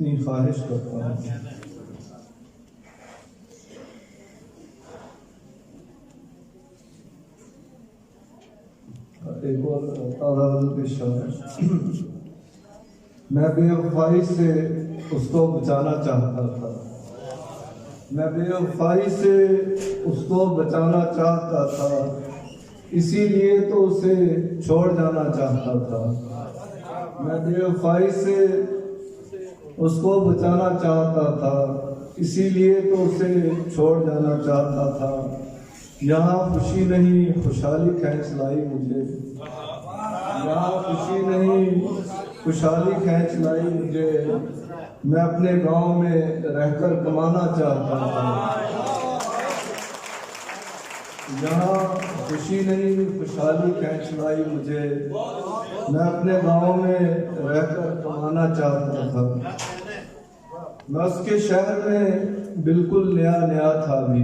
इतनी ख्वाहिश करता हूँ। एक और मैं बेवफाई से उसको बचाना चाहता था, मैं बेवफाई से उसको बचाना चाहता था, इसीलिए तो उसे छोड़ जाना चाहता था। मैं बेवफाई से उसको बचाना चाहता था, इसीलिए तो उसे छोड़ जाना चाहता था। यहाँ खुशी नहीं खुशहाली खींच लाई मुझे, यहाँ खुशी नहीं खुशहाली खींच लाई मुझे। मैं अपने गांव में रहकर कमाना चाहता था। यहाँ खुशी नहीं खुशहाली खींच लाई मुझे। मैं अपने गांव में रहकर कमाना चाहता था। मैं उसके शहर में बिल्कुल नया नया था अभी,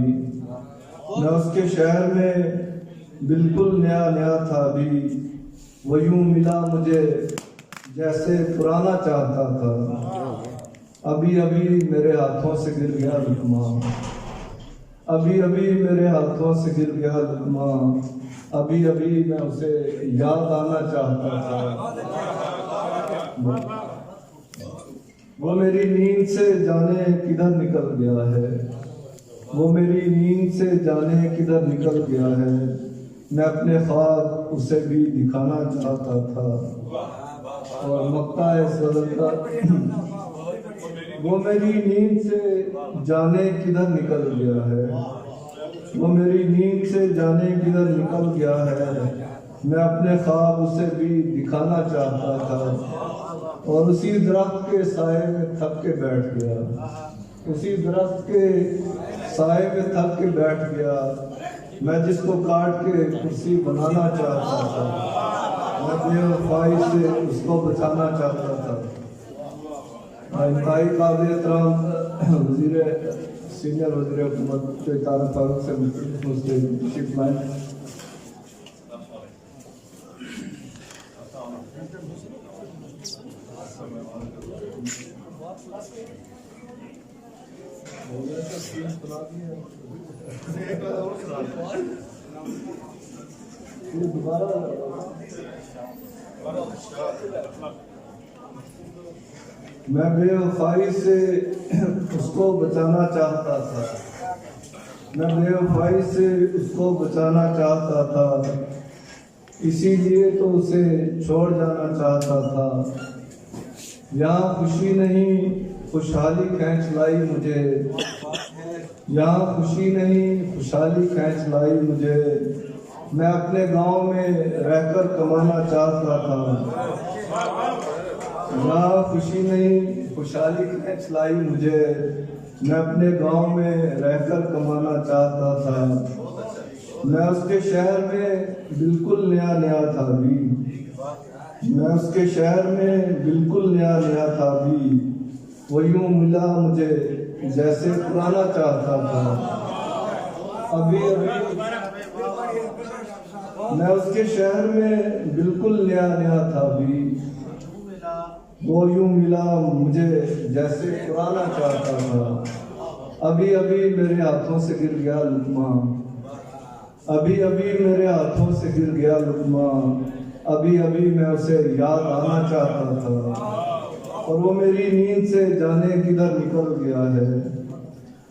मैं उसके शहर में बिल्कुल नया नया था अभी। वो यूं मिला मुझे जैसे पुराना चाहता था। अभी अभी मेरे हाथों से गिर गया लुकमा, अभी अभी मेरे हाथों से गिर गया लुकमा। अभी अभी मैं उसे याद आना चाहता था। वो मेरी नींद से जाने किधर निकल गया है, वो मेरी नींद से जाने किधर निकल गया है। मैं अपने ख्वाब उसे भी दिखाना चाहता था। और मक्ता है सदका, वो मेरी नींद से जाने किधर निकल गया है, वो मेरी नींद से जाने किधर निकल गया है। मैं अपने ख्वाब उसे भी दिखाना चाहता था। और उसी दरख्त के साए में थक के बैठ गया, उसी दरख्त के साए में थक के बैठ गया। मैं जिसको काट के कुर्सी बनाना चाहता था, मैं बेवफाई से उसको बचाना चाहता था। इंतहाई काबिल एहतराम वज़ीर सीनियर वज़ीर हुकूमत तारक फारूक से मुस्लिम मैं बेवफाई से उसको बचाना चाहता था, मैं बेवफाई से उसको बचाना चाहता था, इसीलिए तो उसे छोड़ जाना चाहता था। यहाँ खुशी नहीं खुशहाली खींच लाई मुझे, यहाँ खुशी नहीं खुशहाली खींच लाई मुझे। मैं अपने गांव में रहकर कमाना चाहता था। यहाँ खुशी नहीं खुशहाली खींच लाई मुझे। मैं अपने गांव में रहकर कमाना चाहता था। मैं उसके शहर में बिल्कुल नया नया था अभी, मैं उसके शहर में बिल्कुल नया नया था अभी। वो यूं मिला मुझे जैसे पुराना चाहता था। अभी अभी मैं उसके शहर में बिल्कुल नया नया था अभी। वो यूं मिला मुझे जैसे पुराना चाहता था। अभी अभी मेरे हाथों से गिर गया लुकमा, अभी अभी मेरे हाथों से गिर गया लुकमा। अभी अभी मैं उसे याद आना चाहता था। और वो मेरी नींद से जाने किधर निकल गया है,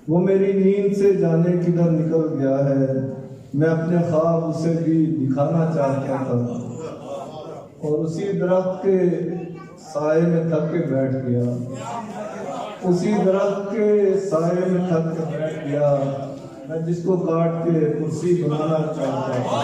वो मेरी नींद से जाने किधर निकल गया है। मैं अपने ख्वाब उसे भी दिखाना चाहता था। और उसी दरख्त के साए में थक के बैठ गया, उसी दरख्त के साए में थक के बैठ गया। मैं जिसको काट के कुर्सी बनाना चाहता था।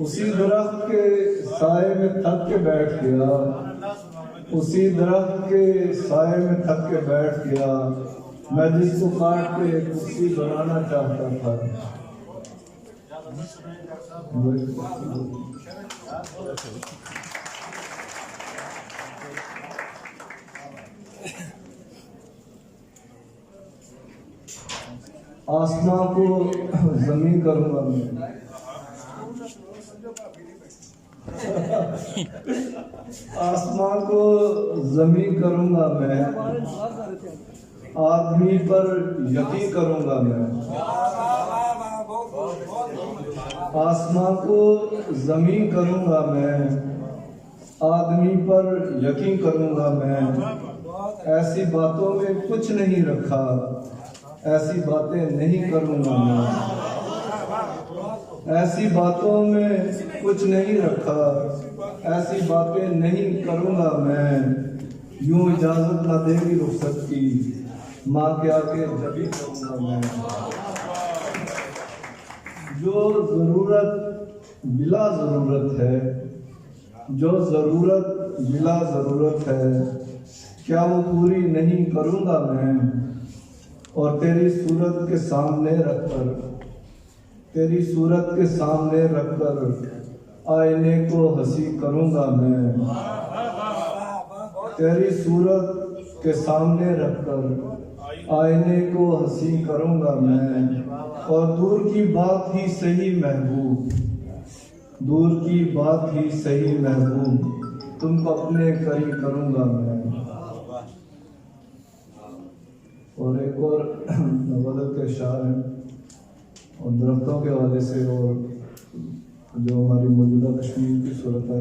उसी दरख्त के साए में थक के बैठ गया, उसी दरख्त के साए में थक के बैठ गया। मैं जिसको काट के कुर्सी बनाना चाहता था। आसमां को जमीन करूंगा मैं, आसमां को जमीन करूंगा मैं, आदमी पर यकीन करूंगा मैं। आसमां को जमीन करूंगा मैं, आदमी पर यकीन करूंगा मैं। ऐसी बातों में कुछ नहीं रखा, ऐसी बातें नहीं करूंगा मैं। ऐसी बातों में कुछ नहीं रखा, ऐसी बातें नहीं करूंगा मैं। यूं इजाजत न देगी रुखसत की, माँ के आगे जभी करूंगा मैं। जो जरूरत बिला जरूरत है, जो जरूरत बिला जरूरत है, क्या वो पूरी नहीं करूंगा मैं। और तेरी सूरत के सामने रखकर, तेरी सूरत के सामने रखकर आईने को हंसी करूंगा मैं। तेरी सूरत के सामने रखकर आईने को हंसी करूंगा मैं। और दूर की बात ही सही महबूब, दूर की बात ही सही महबूब, तुमको अपने करीब करूंगा मैं। और एक और गज़ल के शार हैं, और दरख्तों के हवाले से, और जो हमारी मौजूदा कश्मीर की सूरत है,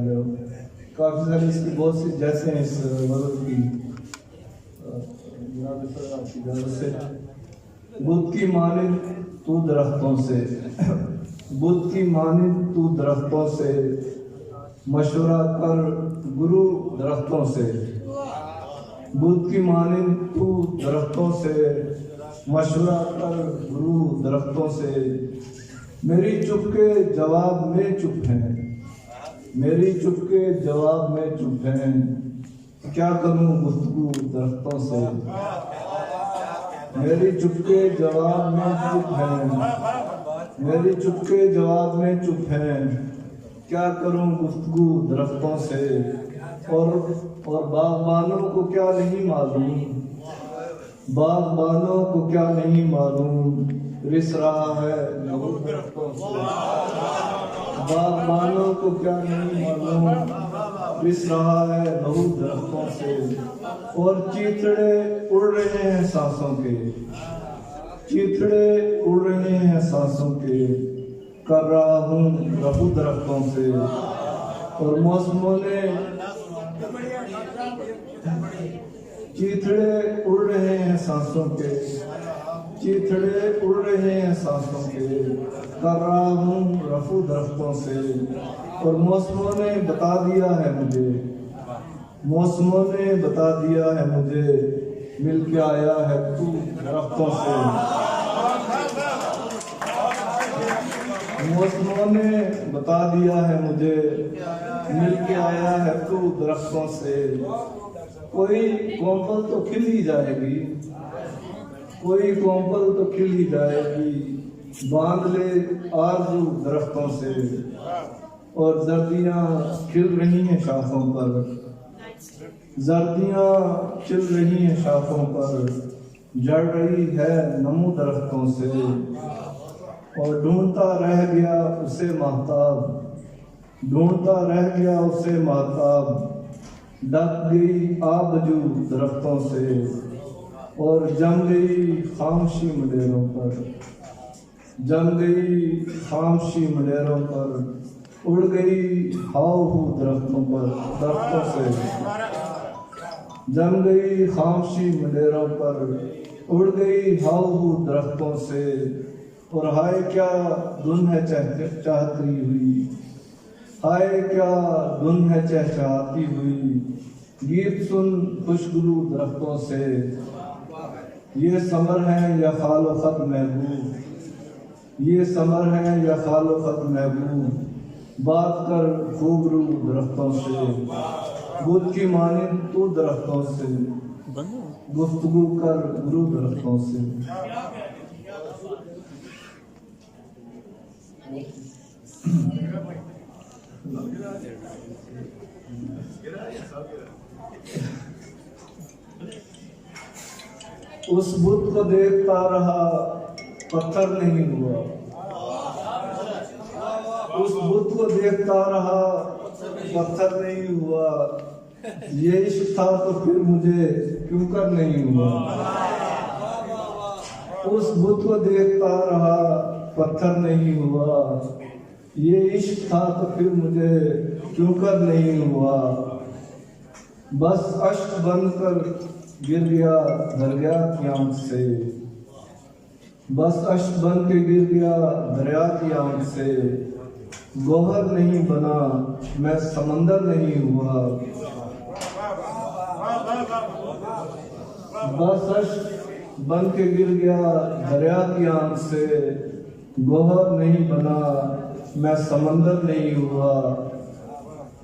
काफ़ी सारी इसकी बहुत सी जैसे हैं इस गज़ल की इजाज़त से। बुद्ध की मानिंद तू दरख्तों से, बुद्ध की मानिंद तू दरख्तों से, मशवरा कर गुरु दरख्तों से। बुद्ध की मानिंद तू दरख्तों से, मशवरा कर गुरु दरख्तों से। मेरी चुप के जवाब में चुप हैं, मेरी चुप के जवाब में चुप हैं, क्या करूं गुफ्तगू दरख्तों से। मेरी चुप के जवाब में चुप हैं, मेरी चुप के जवाब में चुप हैं, क्या करूं गुफ्तगू दरख्तों से। और बागबानों को क्या नहीं मालूम, बागबानों को क्या नहीं मालूम, रिस रहा है लहू दरख्तों से। बागबानों को क्या नहीं मालूम, रिस रहा है लहू दरख्तों से। और चीथड़े उड़ रहे हैं सांसों के, चीथड़े उड़ रहे हैं सांसों के, कर रहा हूँ रफू दरख्तों से। और मौसमों ने चीथड़े उड़ रहे हैं सांसों के, चीथड़े उड़ रहे हैं सांसों के, कर रहा हूँ रफू दरख्तों से। और मौसमों ने बता दिया है मुझे, मौसमों ने बता दिया है मुझे, मिल के आया है तू दरख्तों से। मौसमों ने बता दिया है मुझे, मिल के आया है तू दरख्तों से। कोई कोंपल तो खिल ही जाएगी, कोई कोंपल तो खिल ही जाएगी, बांध ले आरज़ू दरख्तों से। और जर्दियाँ खिल रही हैं शाखों पर, जर्दियाँ खिल रही हैं शाखों पर, जड़ रही है नमू दरख्तों से। और ढूंढता रह गया उसे महताब, ढूंढता रह गया उसे महताब, ढक गई आबजू दरख्तों से। और जम गई खामोशी मंडेरों पर, जम गई खामोशी मंडेरों पर, उड़ गई हाऊ दरख्तों पर, दरख्तों से। जम गई खामोशी मंडेरों पर, उड़ गई हाऊ दरख्तों से। और हाय क्या धुन है चहचहाती हुई, हाय क्या धुन है चहचहाती हुई, गीत सुन खुशबू दरख्तों से। ये समर है या खालो खत महबूब, ये समर है या खालो खत महबूब, बात कर खूब रू दरख्तों से। बुद्ध की मानिंद तू दरख्तों से, गुफ्तगू कर गुरु दरख्तों से। उस बुद्ध को देखता रहा, पत्थर नहीं हुआ। उस बुत को देखता रहा, पत्थर नहीं हुआ। ये इश्क था तो फिर मुझे क्यों कर नहीं हुआ। उस बुत को देखता रहा, पत्थर नहीं हुआ। ये इश्क था तो फिर मुझे क्यों कर नहीं हुआ। बस अश्क बन कर गिर गया दरिया की आंख से, बस अश्क बन के गिर गया दरिया की आंख से। गोहर नहीं बना मैं समंदर नहीं हुआ। बस अश्क बन के गिर गया दरिया की आंख से। गोहर नहीं बना मैं समंदर नहीं हुआ।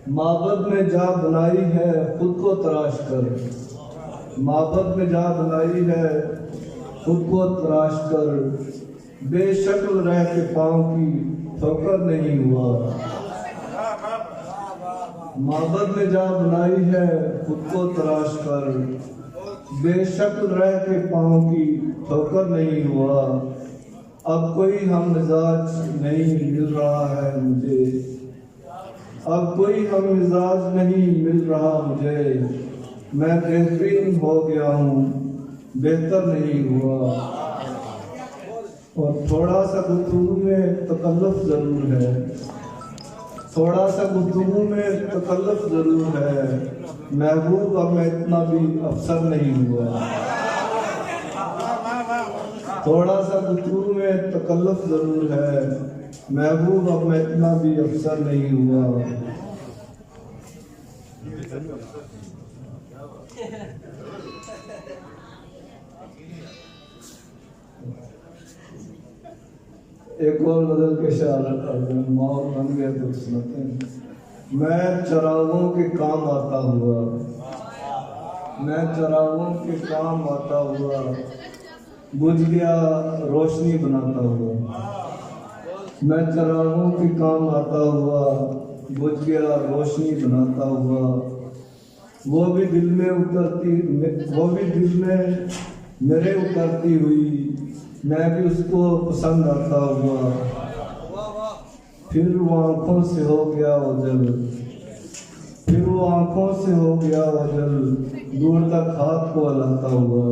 माबद में जा बनाई है खुद को तराश कर, माबद में जा बनाई है खुद को तराश कर। बेशक्ल रह के पाँव की ठोकर नहीं हुआ। माबद में जा बनाई है खुद को तराश कर। बेशक्ल रह के पाँव की ठोकर नहीं हुआ। अब कोई हम मिजाज नहीं मिल रहा है मुझे, अब कोई हम मिजाज नहीं मिल रहा मुझे। मैं बेहतरीन हो गया हूँ बेहतर नहीं हुआ। और थोड़ा सा गुफ्तगू में तकल्लुफ जरूर है, थोड़ा सा गुफ्तगू में तकल्लुफ जरूर है। महबूब अब मैं इतना भी अफसर नहीं हुआ। थोड़ा सा गुफ्तगू में तकल्लुफ जरूर है। महबूब अब मैं इतना भी अफसर नहीं हुआ। एक और बदल के शायर माहौल बन गया तो सुनाते हैं। मैं चरागों के काम आता हुआ, मैं चरागों के काम आता हुआ। बुझ गया रोशनी बनाता हुआ। मैं चरागों के काम आता हुआ, बुझ गया रोशनी बनाता हुआ। वो भी दिल में उतरती, वो भी दिल में मेरे उतरती हुई। मैं भी उसको पसंद आता हुआ। फिर वो आंखों से हो गया ओझल, फिर वो आंखों से हो गया ओझल। दूर तक हाथ को हिलाता हुआ।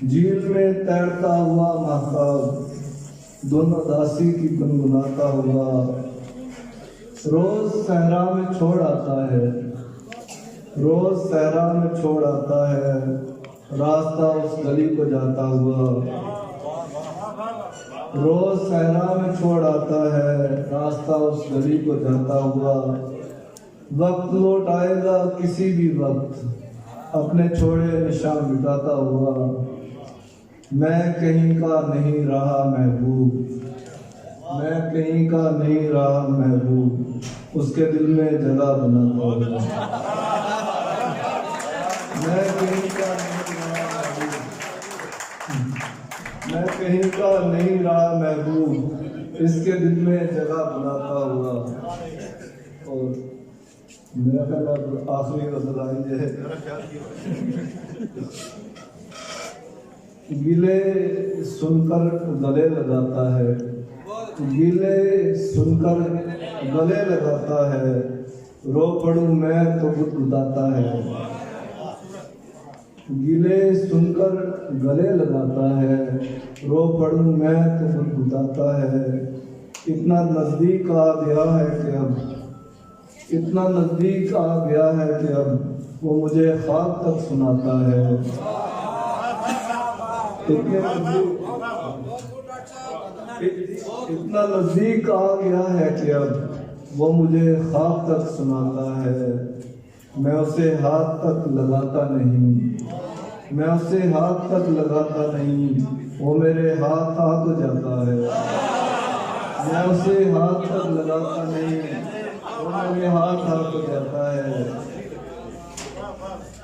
झील में तैरता हुआ महताब, दोनों दासी की गुनगुनाता हुआ। रोज सहरा में छोड़ आता है, रोज सहरा में छोड़ आता है। रास्ता उस गली को जाता हुआ। रोज सहरा में छोड़ आता है, रास्ता उस गली को जाता हुआ। वक्त लौट आएगा किसी भी वक्त, अपने छोड़े निशान मिटाता हुआ। मैं कहीं का नहीं रहा महबूब, मैं कहीं का नहीं रहा महबूब। उसके दिल में जगह बनाता हुआ। मैं कहीं का नहीं रहा महबूब, मैं कहीं का नहीं रहा महबूब। इसके दिल में जगह बनाता हुआ। और मेरा ख्याल आखिरी गजल आई है। गिले सुनकर गले लगाता है, गिले सुनकर गले लगाता है। रो पड़ूं मैं तो गुदगुदाता है। गिले सुनकर गले लगाता है, रो पड़ूं मैं तो गुदगुदाता है। इतना नजदीक आ गया है कि अब, इतना नजदीक आ गया है कि अब वो मुझे ख्वाब तक सुनाता है। इतना नजदीक आ गया है कि अब वो मुझे ख्वाब तक सुनाता है। मैं उसे हाथ तक लगाता नहीं, मैं उसे हाथ तक लगाता नहीं। वो मेरे हाथ आ तो जाता है। मैं उसे हाथ तक लगाता नहीं, वो मेरे हाथ आ तो जाता है।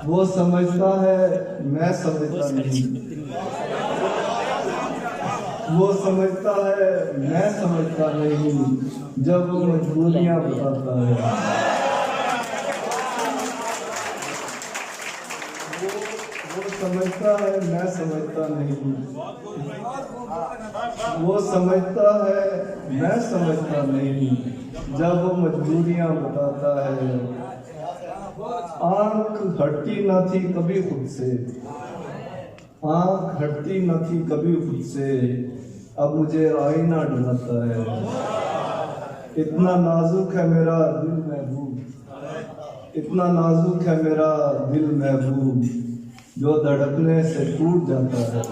वो समझता है मैं समझता नहीं, वो समझता है मैं समझता नहीं। जब वो मजबूरियां बताता है, वो समझ समझता है मैं समझता नहीं, वो समझता है मैं समझता नहीं, जब वो मजबूरियां बताता है। आंख हटती न थी कभी खुद से, आंख हटती न थी कभी खुद से, अब मुझे आईना डराता है। इतना नाजुक है मेरा दिल महबूब, इतना नाजुक है मेरा दिल महबूब, जो धड़कने से टूट जाता है।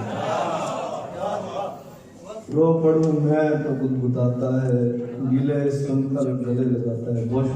रो पड़ूं मैं तो गुदगुदाता है, गिले सुनकर गले लगाता है। बहुत